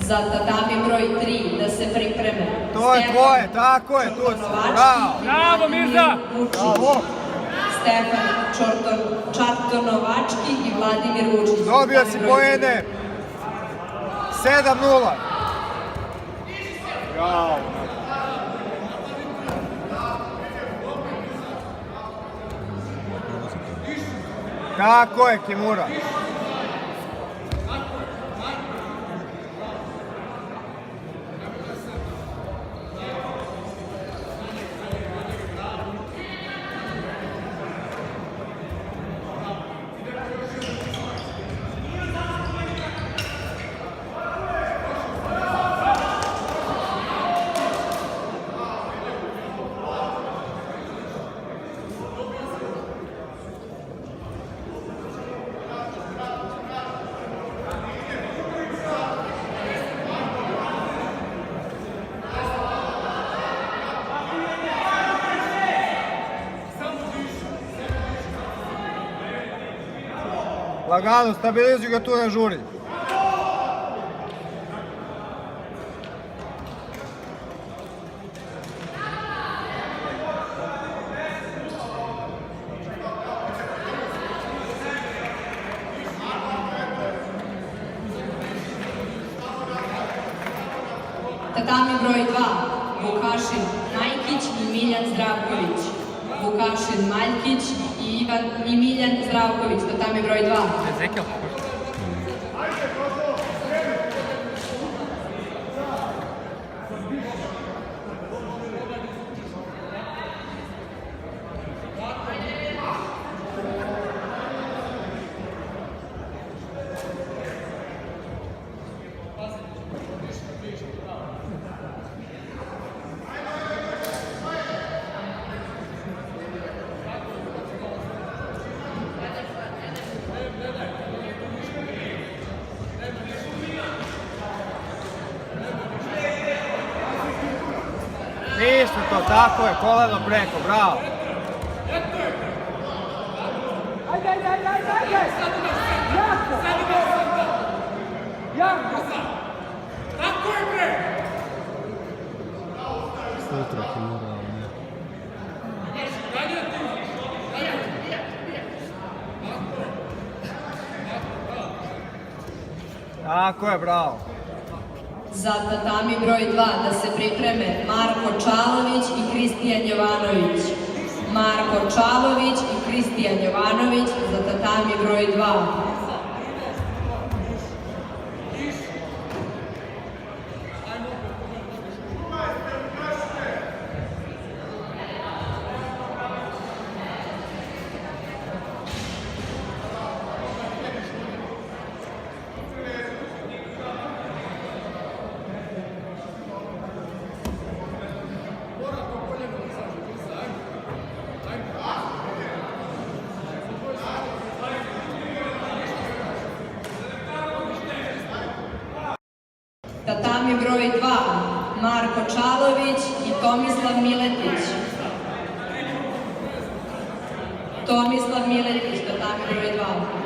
Za tatami broj 3 da se pripreme. To je tvoje, tako je, tu si, bravo. Bravo, Mirza! Bravo. Stefan Čartonovački i Vladimir Vučić. Dobio si poene. 7-0. Bravo. Tako je, Kimura. Lagano, stabilizuj ga tu, ne žuri. Tatami broj 2, Vukašin Majkić i Miljan Zdravković. Vukašin Maljkić i Miljan Zdravković, tatami broj 2. Ezekiel. Ništa to, tako je, koleno preko, bravo. Ajde! Jako! Tako je, bre! Sutra Kimura, ne. Tako je, bravo. Za tatami broj 2 da se pripreme Marko Čalović i Kristijan Jovanović. Marko Čalović i Kristijan Jovanović za tatami broj 2. Tatami broj 2, Marko Čalović i Tomislav Miletić. Tomislav Miletić, tatami broj 2.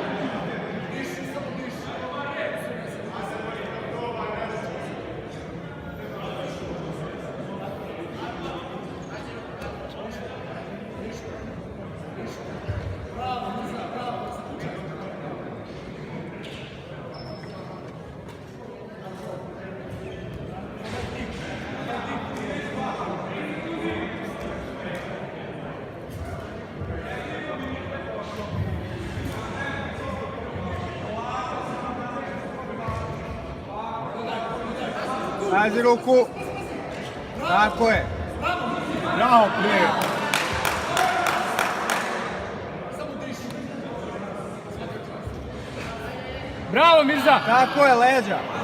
Nađi ruku. Tako je. Bravo, prije. Bravo, Mirza! Tako je, leđa.